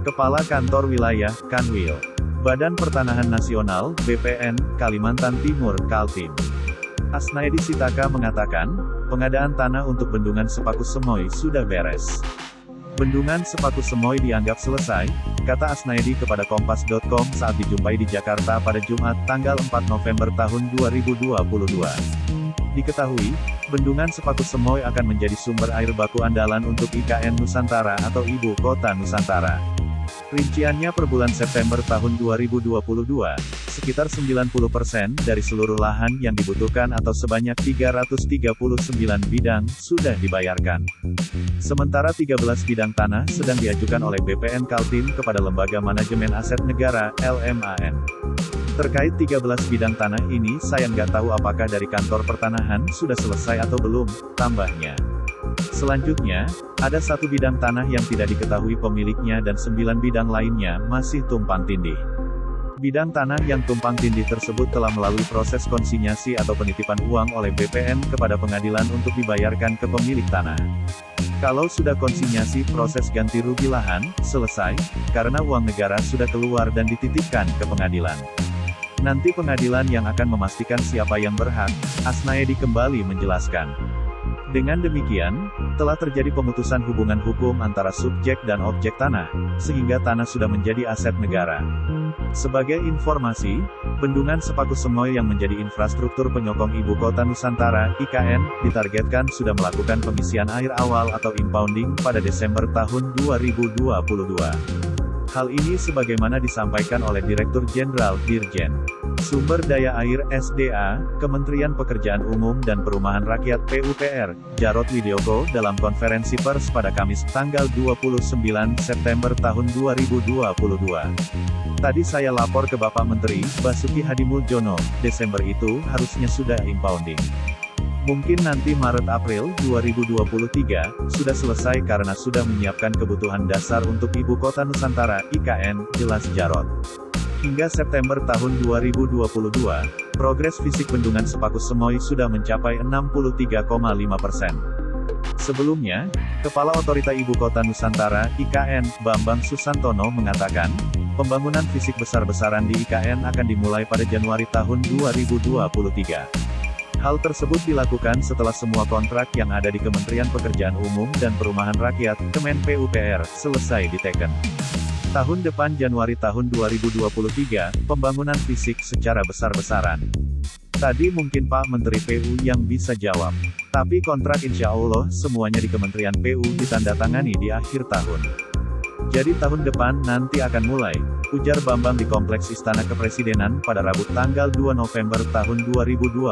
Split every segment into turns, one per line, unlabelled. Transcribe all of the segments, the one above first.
Kepala Kantor Wilayah, Kanwil, Badan Pertanahan Nasional, BPN, Kalimantan Timur, Kaltim, Asnaedi Sitaka mengatakan, pengadaan tanah untuk Bendungan Sepaku Semoy sudah beres. Bendungan Sepaku Semoy dianggap selesai, kata Asnaedi kepada Kompas.com saat dijumpai di Jakarta pada Jumat, tanggal 4 November tahun 2022. Diketahui, Bendungan Sepaku Semoy akan menjadi sumber air baku andalan untuk IKN Nusantara atau Ibu Kota Nusantara. Rinciannya per bulan September tahun 2022, sekitar 90% dari seluruh lahan yang dibutuhkan atau sebanyak 339 bidang, sudah dibayarkan. Sementara 13 bidang tanah sedang diajukan oleh BPN Kaltim kepada Lembaga Manajemen Aset Negara, LMAN. Terkait 13 bidang tanah ini saya nggak tahu apakah dari kantor pertanahan sudah selesai atau belum, tambahnya. Selanjutnya, ada 1 bidang tanah yang tidak diketahui pemiliknya dan 9 bidang lainnya masih tumpang tindih. Bidang tanah yang tumpang tindih tersebut telah melalui proses konsinyasi atau penitipan uang oleh BPN kepada pengadilan untuk dibayarkan ke pemilik tanah. Kalau sudah konsinyasi, proses ganti rugi lahan selesai, karena uang negara sudah keluar dan dititipkan ke pengadilan. Nanti pengadilan yang akan memastikan siapa yang berhak, Asnaedi kembali menjelaskan. Dengan demikian, telah terjadi pemutusan hubungan hukum antara subjek dan objek tanah, sehingga tanah sudah menjadi aset negara. Sebagai informasi, Bendungan Sepaku Semoy yang menjadi infrastruktur penyokong Ibu Kota Nusantara, IKN, ditargetkan sudah melakukan pengisian air awal atau impounding pada Desember tahun 2022. Hal ini sebagaimana disampaikan oleh Direktur Jenderal Dirjen Sumber Daya Air (SDA), Kementerian Pekerjaan Umum dan Perumahan Rakyat (PUPR), Jarod Widyoko dalam konferensi pers pada Kamis, tanggal 29 September tahun 2022. Tadi saya lapor ke Bapak Menteri, Basuki Hadimuljono, Desember itu harusnya sudah impounding. Mungkin nanti Maret-April 2023, sudah selesai karena sudah menyiapkan kebutuhan dasar untuk Ibu Kota Nusantara, IKN, jelas Jarod. Hingga September tahun 2022, progres fisik Bendungan Sepaku Semoy sudah mencapai 63,5%. Sebelumnya, Kepala Otorita Ibu Kota Nusantara, IKN, Bambang Susantono mengatakan, pembangunan fisik besar-besaran di IKN akan dimulai pada Januari tahun 2023. Hal tersebut dilakukan setelah semua kontrak yang ada di Kementerian Pekerjaan Umum dan Perumahan Rakyat, Kemen PUPR, selesai diteken. Tahun depan Januari tahun 2023, pembangunan fisik secara besar-besaran. Tadi mungkin Pak Menteri PU yang bisa jawab. Tapi kontrak insya Allah semuanya di Kementerian PU ditandatangani di akhir tahun. Jadi tahun depan nanti akan mulai, ujar Bambang di Kompleks Istana Kepresidenan pada Rabu tanggal 2 November tahun 2022.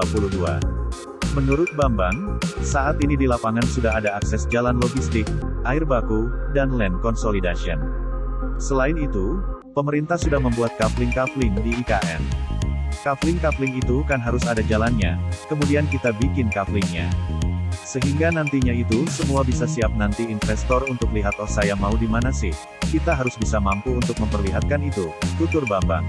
Menurut Bambang, saat ini di lapangan sudah ada akses jalan logistik, air baku, dan land consolidation. Selain itu, pemerintah sudah membuat kafling-kafling di IKN. Kafling-kafling itu kan harus ada jalannya, kemudian kita bikin kaflingnya. Sehingga nantinya itu semua bisa siap nanti investor untuk lihat oh saya mau di mana sih. Kita harus bisa mampu untuk memperlihatkan itu, tutur Bambang.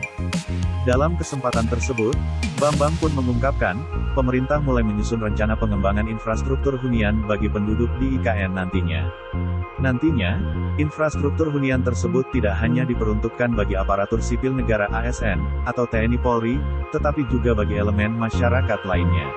Dalam kesempatan tersebut, Bambang pun mengungkapkan, pemerintah mulai menyusun rencana pengembangan infrastruktur hunian bagi penduduk di IKN nantinya. Nantinya, infrastruktur hunian tersebut tidak hanya diperuntukkan bagi aparatur sipil negara ASN, atau TNI Polri, tetapi juga bagi elemen masyarakat lainnya.